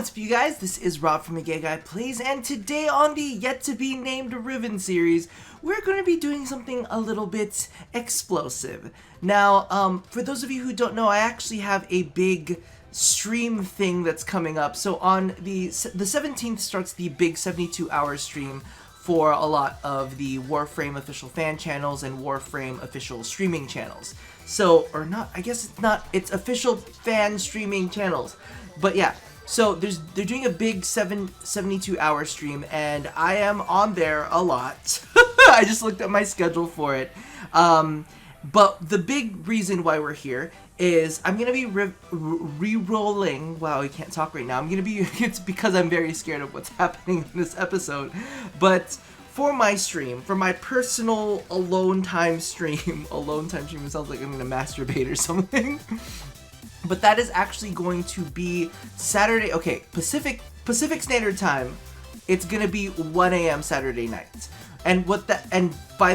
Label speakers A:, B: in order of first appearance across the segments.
A: what's up, you guys? This is Rob from Gay Guy Plays, and today on the yet-to-be-named Riven series, we're going to be doing something a little bit explosive. Now, for those of you who don't know, I actually have a big stream thing that's coming up. So on the 17th starts the big 72-hour stream for a lot of the Warframe official fan channels and Warframe official streaming channels. So, or not, I guess it's not, it's official fan streaming channels. But yeah, so they're doing a big 72-hour stream, and I am on there a lot. I just looked at my schedule for it. But the big reason why we're here is I'm going to be re-rolling. Wow, I can't talk right now. I'm going to be, it's because I'm very scared of what's happening in this episode. But for my stream, for my personal alone time stream, it sounds like I'm going to masturbate or something. But that is actually going to be Saturday, okay, Pacific Standard Time. It's going to be 1 a.m. Saturday night. And by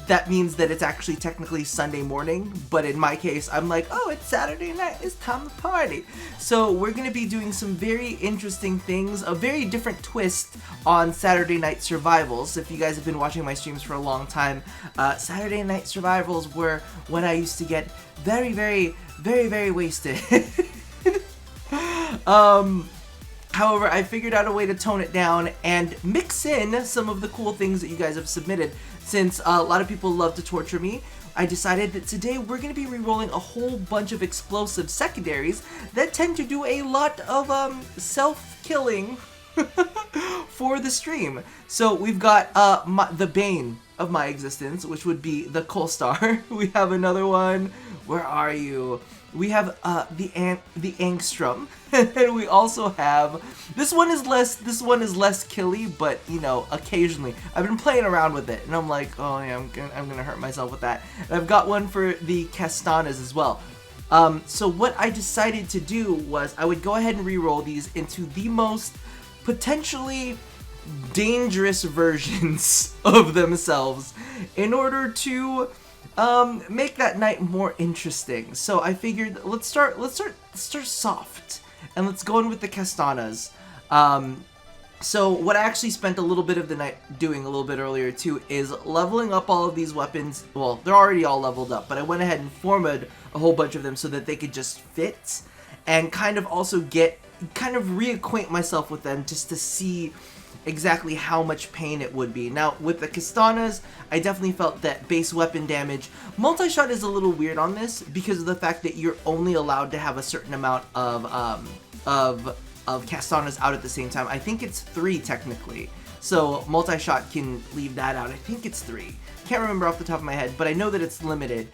A: that means that it's actually technically Sunday morning, but in my case, I'm like, oh, it's Saturday night, it's time to party. So we're going to be doing some very interesting things, a very different twist on Saturday Night Survivals. If you guys have been watching my streams for a long time, Saturday Night Survivals were when I used to get very, very, very, very wasted. However, I figured out a way to tone it down and mix in some of the cool things that you guys have submitted. Since a lot of people love to torture me, I decided that today we're going to be re-rolling a whole bunch of explosive secondaries that tend to do a lot of self-killing for the stream. So we've got the bane of my existence, which would be the Kulstar. We have another one. Where are you? We have the Angstrum, and we also have this one is less killy, but you know, occasionally I've been playing around with it, and I'm like, oh yeah, I'm gonna hurt myself with that. And I've got one for the Castanas as well. So what I decided to do was I would go ahead and re-roll these into the most potentially dangerous versions of themselves in order to make that night more interesting. So I figured let's start soft, and let's go in with the Castanas. So what I actually spent a little bit of the night doing a little bit earlier too is leveling up all of these weapons. Well, they're already all leveled up, but I went ahead and formatted a whole bunch of them so that they could just fit, and kind of also reacquaint myself with them just to see exactly how much pain it would be. Now, with the Castanas, I definitely felt that base weapon damage. Multi-shot is a little weird on this because of the fact that you're only allowed to have a certain amount of Castanas out at the same time. I think it's 3 technically. So multi-shot can leave that out. I think it's 3. Can't remember off the top of my head, but I know that it's limited.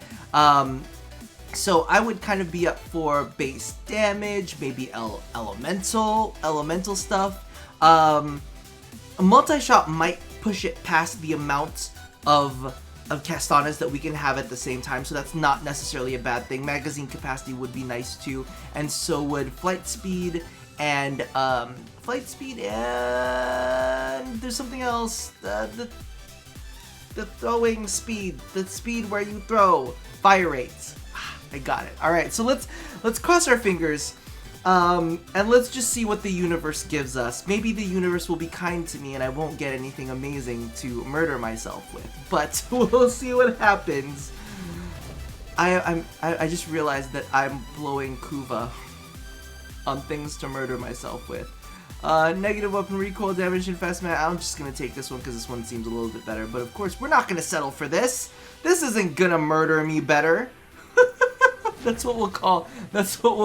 A: So I would kind of be up for base damage, maybe elemental stuff. A multi-shot might push it past the amount of Castanas that we can have at the same time, so that's not necessarily a bad thing. Magazine capacity would be nice too, and so would flight speed and there's something else, the throwing speed, the speed where you throw, fire rates. I got it. All right, so let's cross our fingers. And let's just see what the universe gives us. Maybe the universe will be kind to me and I won't get anything amazing to murder myself with, but we'll see what happens. I just realized that I'm blowing Kuva on things to murder myself with. Negative weapon recoil damage and fast man. I'm just gonna take this one because this one seems a little bit better, but of course we're not gonna settle for this. This isn't gonna murder me better. That's what we'll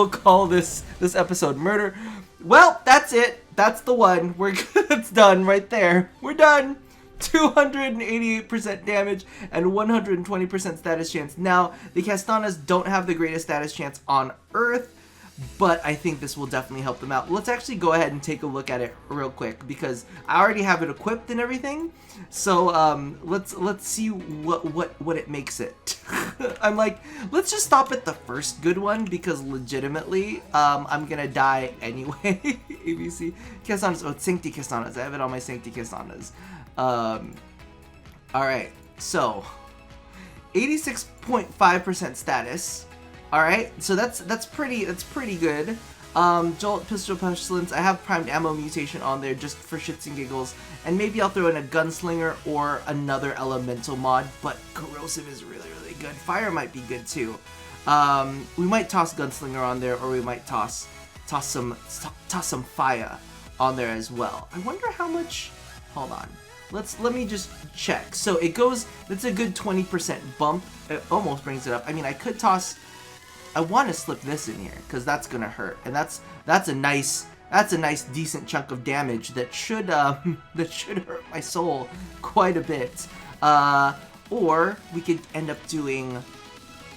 A: call this episode, murder. Well, that's it. That's the one. It's done right there. We're done. 288% damage and 120% status chance. Now, the Castanas don't have the greatest status chance on Earth, but I think this will definitely help them out. Let's actually go ahead and take a look at it real quick because I already have it equipped and everything. So let's see what it makes it. I'm like, let's just stop at the first good one because legitimately I'm gonna die anyway. Avicii Castanas, oh, Sancti Castanas. I have it on my Sancti Castanas. All right, so 86.5% status. All right, so that's pretty good. Jolt, Pistol Pestilence. I have Primed Ammo Mutation on there just for shits and giggles. And maybe I'll throw in a Gunslinger or another Elemental mod. But Corrosive is really, really good. Fire might be good too. We might toss Gunslinger on there, or we might toss some Fire on there as well. I wonder how much. Hold on. Let me just check. So it goes. That's a good 20% bump. It almost brings it up. I mean, I could toss. I want to slip this in here because that's gonna hurt, and that's a nice decent chunk of damage that should hurt my soul quite a bit. Or we could end up doing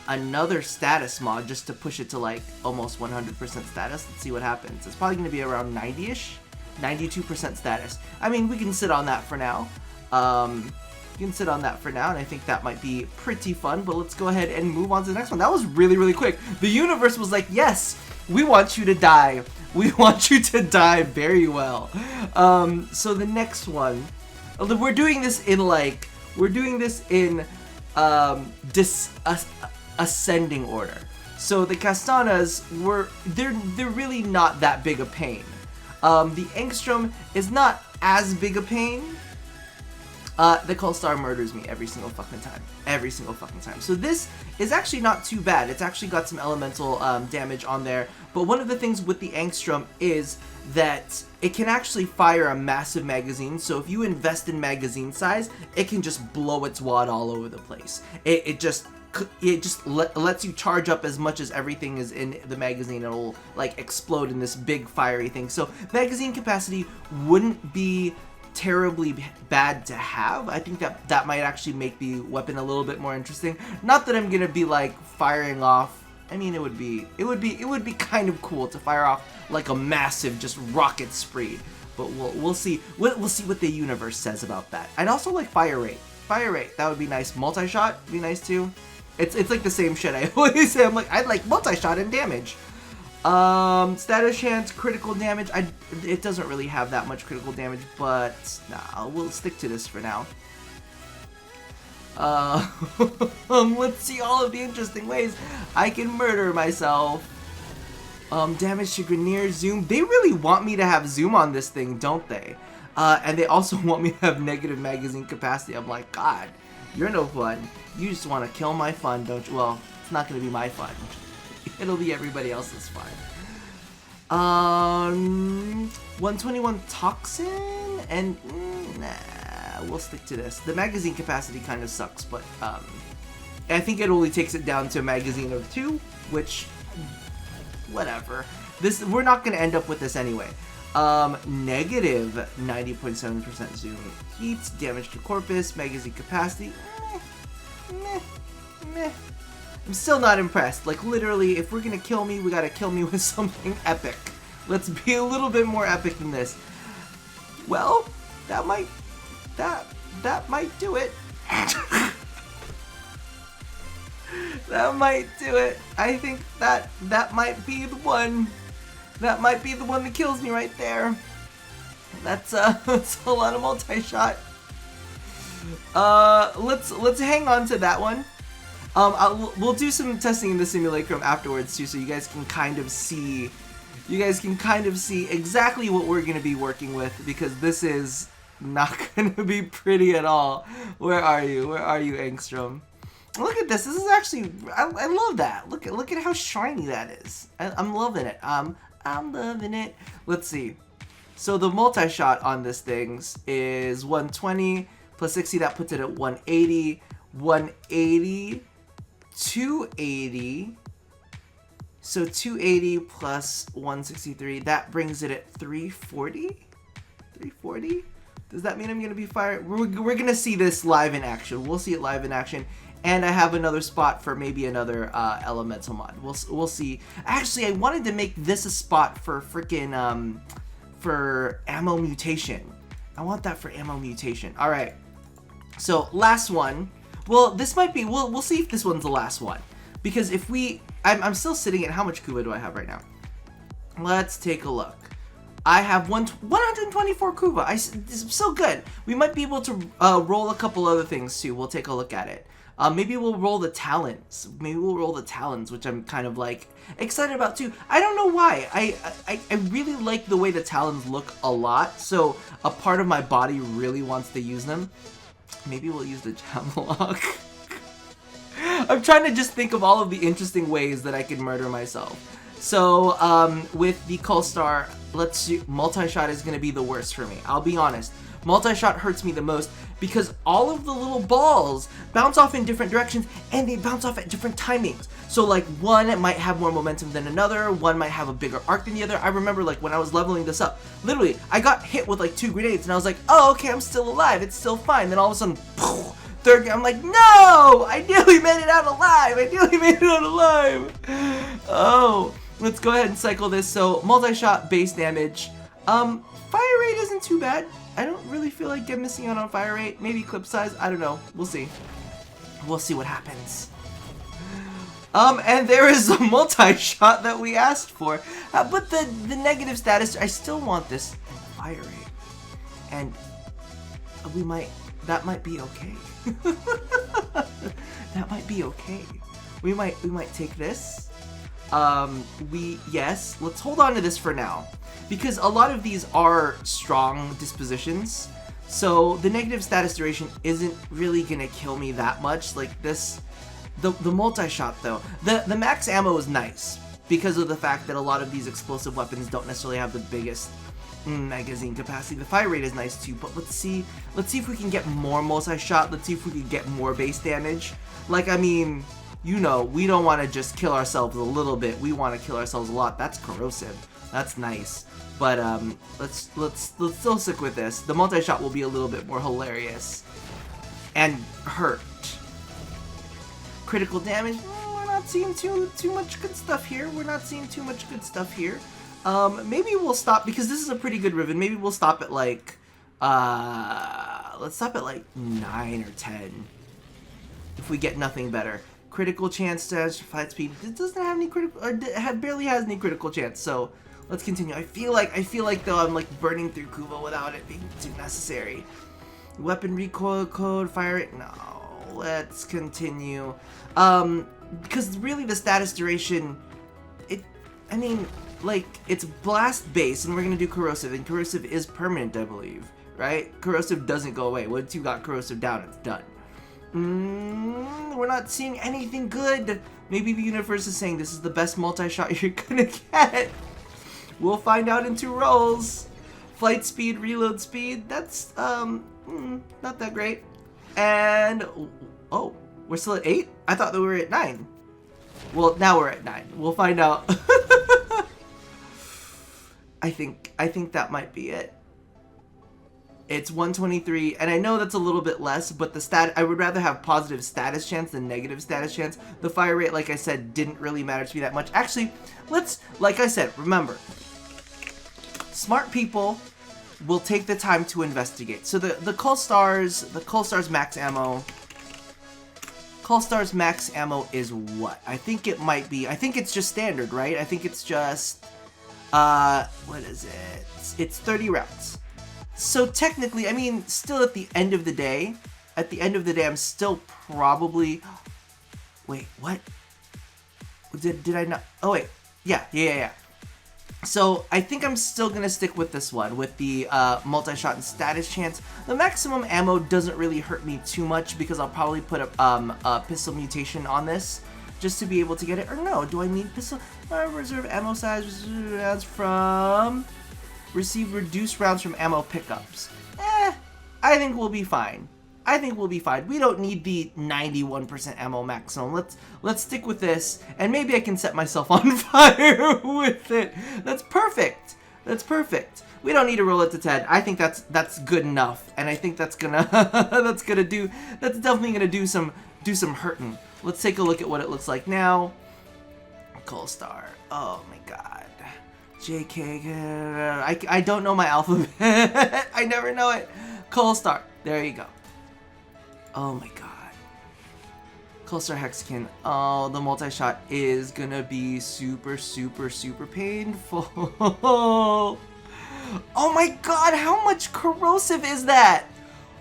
A: another status mod just to push it to like almost 100% status. Let's see what happens. It's probably gonna be around 90ish, 92% status. I mean, we can sit on that for now. You can sit on that for now, and I think that might be pretty fun, but let's go ahead and move on to the next one. That was really, really quick. The universe was like, yes, we want you to die. We want you to die very well. So the next one, we're doing this in ascending order. So the Castanas they're really not that big a pain. The Angstrom is not as big a pain. The Kulstar murders me every single fucking time. Every single fucking time. So this is actually not too bad. It's actually got some elemental damage on there. But one of the things with the Angstrom is that it can actually fire a massive magazine. So if you invest in magazine size, it can just blow its wad all over the place. It just lets you charge up as much as everything is in the magazine. It'll like explode in this big fiery thing. So magazine capacity wouldn't be terribly bad to have. I think that might actually make the weapon a little bit more interesting. Not that I'm gonna be like firing off. I mean, it would be kind of cool to fire off like a massive just rocket spree. But we'll see. We'll see what the universe says about that. I'd also like fire rate. Fire rate, that would be nice. Multi-shot would be nice too. It's like the same shit I always say. I'm like, I'd like multi-shot and damage. Status chance, critical damage. It doesn't really have that much critical damage, but nah, we'll stick to this for now. Let's see all of the interesting ways I can murder myself. Damage to Grenier, zoom. They really want me to have zoom on this thing, don't they? And they also want me to have negative magazine capacity. I'm like, God, you're no fun. You just want to kill my fun, don't you? Well, it's not going to be my fun. It'll be everybody else's fun. 121 Toxin, and nah, we'll stick to this. The magazine capacity kind of sucks, but I think it only takes it down to a magazine of 2, which, whatever. We're not going to end up with this anyway. Negative 90.7% zoom. Heat, damage to corpus, magazine capacity. Meh. I'm still not impressed. Like, literally, if we're gonna kill me, we gotta kill me with something epic. Let's be a little bit more epic than this. Well, that might do it. That might do it. I think that might be the one. That might be the one that kills me right there. That's a lot of multi-shot. Let's hang on to that one. We'll do some testing in the simulacrum afterwards too, so you guys can kind of see. You guys can kind of see exactly what we're gonna be working with, because this is not gonna be pretty at all. Where are you? Where are you, Angstrom? Look at this. This is actually. I love that. Look at how shiny that is. I'm loving it. I'm loving it. Let's see. So the multi-shot on this thing is 120 plus 60. That puts it at 180. 180. 280. So 280 plus 163, that brings it at 340? 340? Does that mean I'm going to be fired? We're going to see this live in action. We'll see it live in action. And I have another spot for maybe another elemental mod. We'll see. Actually, I wanted to make this a spot for freaking for ammo mutation. I want that for ammo mutation. All right. So last one. Well, this might be. We'll see if this one's the last one, because if we, I'm still sitting at how much Kuba do I have right now? Let's take a look. I have 124 Kuba. It's so good. We might be able to roll a couple other things too. We'll take a look at it. Maybe we'll roll the talons. Maybe we'll roll the talons, which I'm kind of like excited about too. I don't know why. I really like the way the talons look a lot, so a part of my body really wants to use them. Maybe we'll use the Jamlock. I'm trying to just think of all of the interesting ways that I could murder myself. So, with the Kulstar, let's see, multi-shot is going to be the worst for me. I'll be honest. Multi-shot hurts me the most because all of the little balls bounce off in different directions and they bounce off at different timings. So like one might have more momentum than another, one might have a bigger arc than the other. I remember like when I was leveling this up, literally I got hit with like 2 grenades and I was like, oh okay, I'm still alive, it's still fine. Then all of a sudden, poof, third, I'm like, no! I nearly made it out alive! I nearly made it out alive! Oh, let's go ahead and cycle this. So multi-shot base damage. Fire rate isn't too bad. I don't really feel like I'm missing out on fire rate. Maybe clip size. I don't know. We'll see. We'll see what happens. And there is a multi-shot that we asked for. But the negative status, I still want this fire rate. And that might be okay. That might be okay. We might take this. Yes, let's hold on to this for now. Because a lot of these are strong dispositions, so the negative status duration isn't really gonna kill me that much. Like this, the multi-shot though, the max ammo is nice because of the fact that a lot of these explosive weapons don't necessarily have the biggest magazine capacity. The fire rate is nice too, but let's see if we can get more multi-shot. Let's see if we can get more base damage. Like, I mean, you know, we don't want to just kill ourselves a little bit. We want to kill ourselves a lot. That's corrosive. That's nice. But let's still stick with this. The multi-shot will be a little bit more hilarious and hurt. Critical damage. We're not seeing too much good stuff here. We're not seeing too much good stuff here. Maybe we'll stop because this is a pretty good Riven. Maybe we'll stop at like let's stop at like 9 or 10 if we get nothing better. Critical chance to fight speed. It doesn't have any critical, or barely has any critical chance. So let's continue. I feel like though I'm like burning through Kuva without it being too necessary. Weapon recoil code, fire rate. No, let's continue. Because really the status duration, I mean, like it's blast base, and we're gonna do corrosive, and corrosive is permanent, I believe, right? Corrosive doesn't go away. Once you got corrosive down, it's done. We're not seeing anything good. Maybe the universe is saying this is the best multi-shot you're gonna get. We'll find out in 2 rolls. Flight speed, reload speed, that's not that great. And oh, we're still at 8? I thought that we were at 9. Well, now we're at 9. We'll find out. I think that might be it. It's 123, and I know that's a little bit less, but I would rather have positive status chance than negative status chance. The fire rate, like I said, didn't really matter to me that much. Actually, like I said, remember, smart people will take the time to investigate. So the Kulstar's max ammo. Kulstar's max ammo is what? I think it might be. I think it's just standard, right? I think it's just what is it? It's 30 rounds. So technically, I mean, still at the end of the day, I'm still probably. Wait, what? Did I not? Oh wait, yeah. So I think I'm still gonna stick with this one with the multi-shot and status chance. The maximum ammo doesn't really hurt me too much because I'll probably put a pistol mutation on this just to be able to get it. Or no, do I need pistol? Reserve ammo size rounds from. Receive reduced rounds from ammo pickups. I think we'll be fine. We don't need the 91% ammo maximum. Let's stick with this, and maybe I can set myself on fire with it. That's perfect. We don't need to roll it to 10. I think that's good enough, and I think that's gonna definitely gonna do some hurting. Let's take a look at what it looks like now. Kulstar. Oh my god. JK, I don't know my alphabet. I never know it. Kulstar. There you go. Oh my god. Kulstar Hexakin. Oh, the multi-shot is gonna be super painful. Oh my god, how much corrosive is that?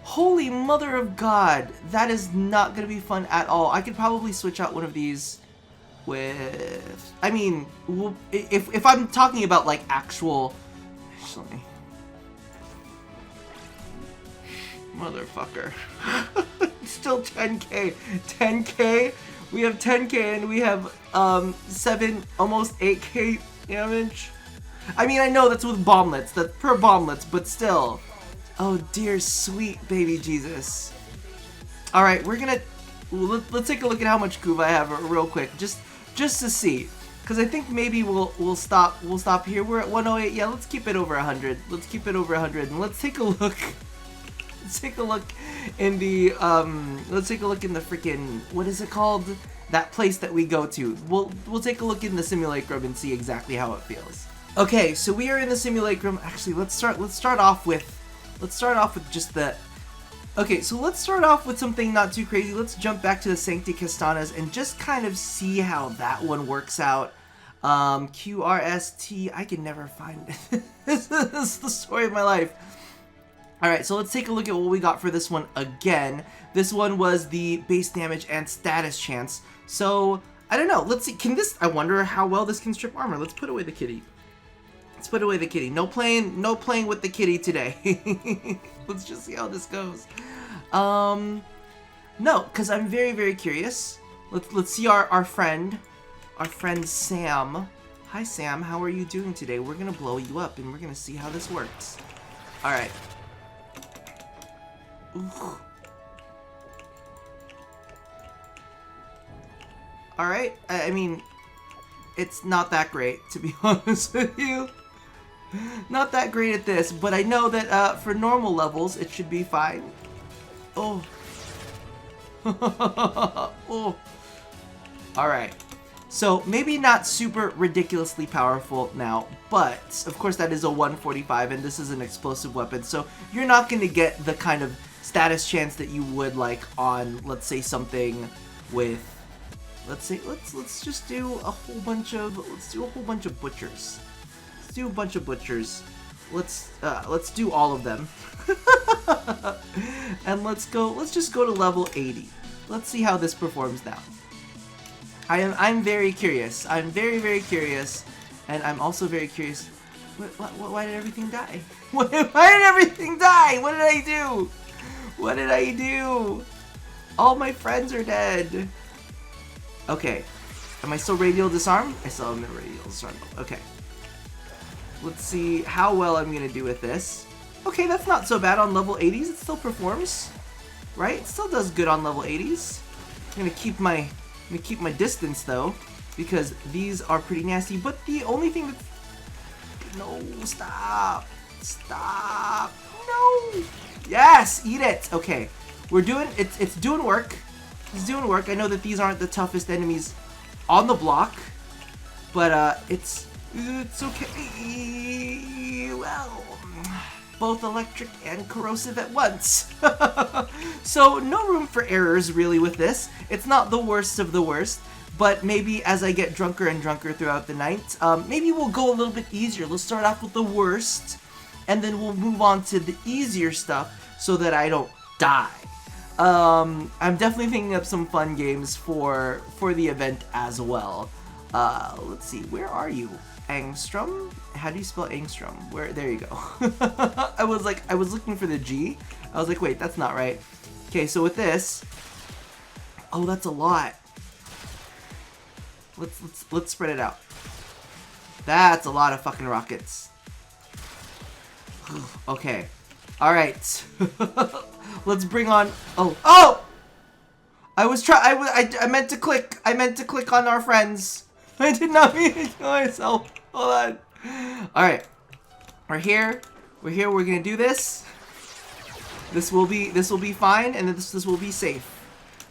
A: Holy mother of God. That is not going to be fun at all. I could probably switch out one of these with... I mean, if I'm talking about, like, actual... Actually... Motherfucker. Still 10k. 10k? We have 10k and we have 7, almost 8k damage. I mean, I know that's with bomblets, that's per bomblets, but still. Oh dear sweet baby Jesus. Alright, we're gonna... Let's take a look at how much Kuva I have real quick, just to see. Because I think maybe we'll stop here. We're at 108. Yeah, let's keep it over 100. Let's keep it over 100. And let's take a look. Let's take a look in the let's take a look in the freaking, what is it called? That place that we go to. We'll take a look in the simulacrum and see exactly how it feels. Okay, so we are in the simulacrum. Actually, let's start off with just the... Okay, so let's start off with something not too crazy. Let's jump back to the Sancti Castanas and just kind of see how that one works out. QRST, I can never find it. This is the story of my life. Alright, so let's take a look at what we got for this one again. This one was the base damage and status chance. So, I don't know. Let's see. Can this... I wonder how well this can strip armor. Let's put away the kitty. Let's put away the kitty. No playing with the kitty today. Let's just see how this goes. No, because I'm very, very curious. Let's see our friend Sam. Hi, Sam. How are you doing today? We're going to blow you up, and we're going to see how this works. Alright. Ooh. Alright, I mean, it's not that great, to be honest with you. Not that great at this, but I know that for normal levels, it should be fine. Oh. Oh. Alright. So, maybe not super ridiculously powerful now, but, of course, that is a 145, and this is an explosive weapon, so you're not going to get the kind of status chance that you would like on, let's say, something with, let's just do a whole bunch of butchers. Let's do a bunch of butchers. Let's do all of them. And let's just go to level 80. Let's see how this performs now. I'm very curious. I'm very, very curious, and I'm also very curious. Why did everything die? Why did everything die? What did I do? What did I do? All my friends are dead. Okay. Am I still radial disarmed? I still am in radial disarmed. Okay. Let's see how well I'm going to do with this. Okay, that's not so bad on level 80s. It still performs. Right? It still does good on level 80s. I'm going to keep my distance though, because these are pretty nasty. But the only thing that's... No, stop. Stop. No. Yes, eat it. Okay, we're doing it's doing work. It's doing work. I know that these aren't the toughest enemies on the block, but it's okay. Well, both electric and corrosive at once. So no room for errors really with this. It's not the worst of the worst, but maybe as I get drunker and drunker throughout the night, maybe we'll go a little bit easier. Let's start off with the worst, and then we'll move on to the easier stuff so that I don't die. I'm definitely thinking of some fun games for the event as well. Let's see, where are you? Angstrum? How do you spell Angstrum? Where? There you go. I was looking for the G. I was like, wait, that's not right. Okay, so with this, oh, that's a lot. Let's spread it out. That's a lot of fucking rockets. Okay. Alright. Let's bring on... Oh! I meant to click. I meant to click on our friends. I did not mean to kill myself. Hold on. Alright. We're here. We're gonna do this. This will be fine, and this will be safe.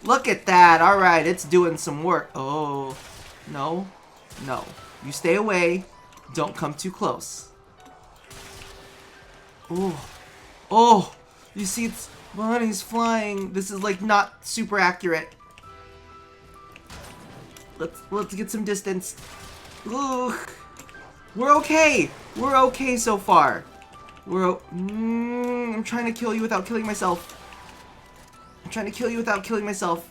A: Look at that. Alright, it's doing some work. Oh. No. No. You stay away. Don't come too close. Oh. Oh. You see, it's... Bunny's flying. This is, like, not super accurate. Let's get some distance. Ugh. We're okay. We're okay so far. I'm trying to kill you without killing myself. trying to kill you without killing myself.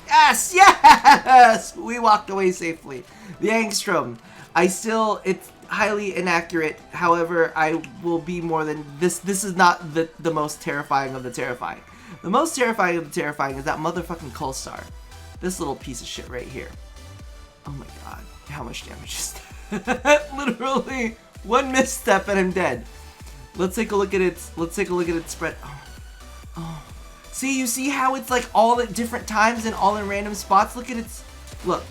A: Yes! Yes! We walked away safely. The Angstrom. It's highly inaccurate. However, I will be more than this. This is not the most terrifying of the terrifying. The most terrifying of the terrifying is that motherfucking Kulstar. This little piece of shit right here. Oh my god. How much damage is that? Literally one misstep and I'm dead. Let's take a look at its spread. Oh. See, you see how it's like all at different times and all in random spots? Look at its look.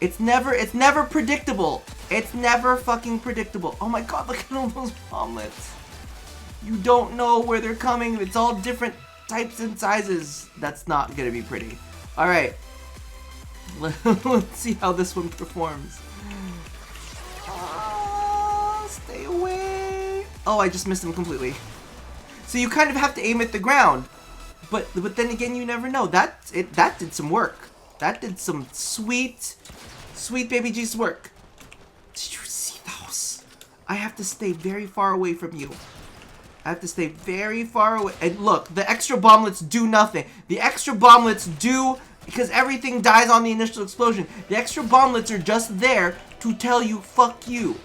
A: It's never predictable. It's never fucking predictable. Oh my god, look at all those bomblets. You don't know where they're coming. It's all different types and sizes. That's not gonna be pretty. Alright. Let's see how this one performs. Stay away. Oh, I just missed him completely. So you kind of have to aim at the ground. But then again, you never know. That did some work. That did some sweet baby G's work. Did you see those? I have to stay very far away from you. I have to stay very far away. And look, the extra bomblets do nothing. The extra bomblets do, because everything dies on the initial explosion. The extra bomblets are just there to tell you, fuck you.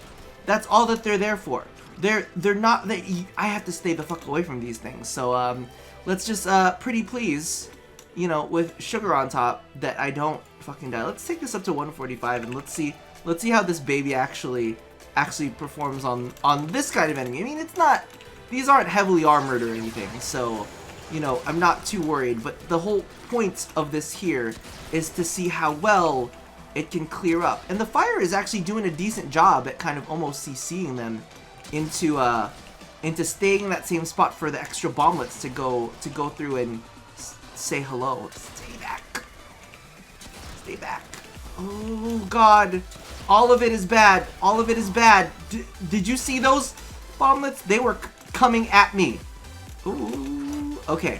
A: That's all that they're there for. They're not, I have to stay the fuck away from these things. So, let's just, pretty please, you know, with sugar on top, that I don't fucking die. Let's take this up to 145 and let's see how this baby actually performs on this kind of enemy. I mean, it's not, these aren't heavily armored or anything, so, you know, I'm not too worried, but the whole point of this here is to see how well it can clear up. And the fire is actually doing a decent job at kind of almost CCing them into staying in that same spot for the extra bomblets to go through and say hello. Stay back. Stay back. Oh god. All of it is bad. All of it is bad. Did you see those bomblets? They were coming at me. Ooh. Okay.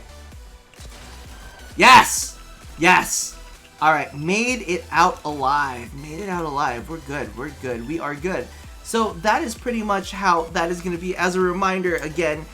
A: Yes! Yes! Alright, made it out alive. Made it out alive. We're good. We're good. We are good. So that is pretty much how that is going to be. As a reminder, again,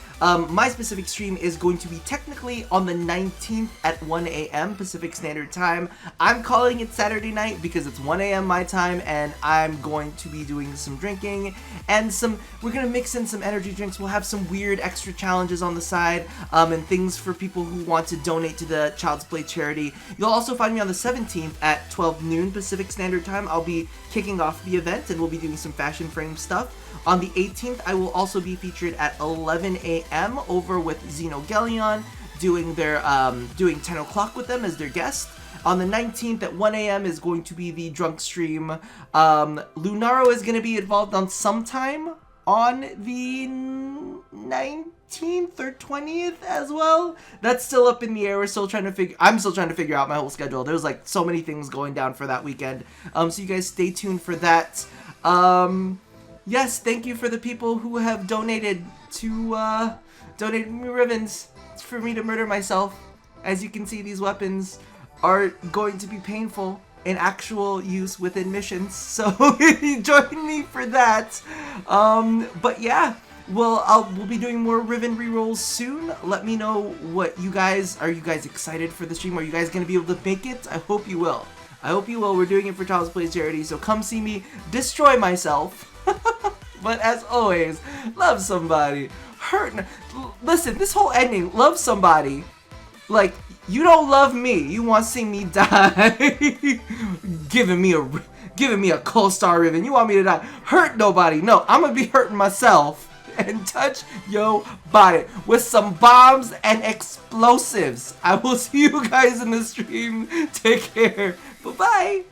A: my specific stream is going to be technically on the 19th at 1 a.m. Pacific Standard Time. I'm calling it Saturday night because it's 1 a.m. my time, and I'm going to be doing some drinking and we're going to mix in some energy drinks. We'll have some weird extra challenges on the side, and things for people who want to donate to the Child's Play charity. You'll also find me on the 17th at 12 noon Pacific Standard Time. I'll be kicking off the event and we'll be doing some fashion frame stuff. On the 18th, I will also be featured at 11 a.m. over with Xenogelion, doing 10 o'clock with them as their guest. On the 19th at 1 a.m. is going to be the drunk stream. Lunaro is going to be involved on sometime on the 19th or 20th as well. That's still up in the air. I'm still trying to figure out my whole schedule. There's like so many things going down for that weekend. So you guys stay tuned for that. Yes, thank you for the people who have donated to, donated me Rivens for me to murder myself. As you can see, these weapons are going to be painful in actual use within missions, so join me for that. But yeah, we'll be doing more Riven rerolls soon. Let me know what you guys, are you guys excited for the stream? Are you guys going to be able to make it? I hope you will. I hope you will. We're doing it for Child's Play charity, so come see me destroy myself. But as always, love somebody. Listen, this whole ending, love somebody. Like, you don't love me. You want to see me die. giving me a Kulstar Riven. You want me to die. Hurt nobody. No, I'm going to be hurting myself. And touch your body with some bombs and explosives. I will see you guys in the stream. Take care. Bye-bye.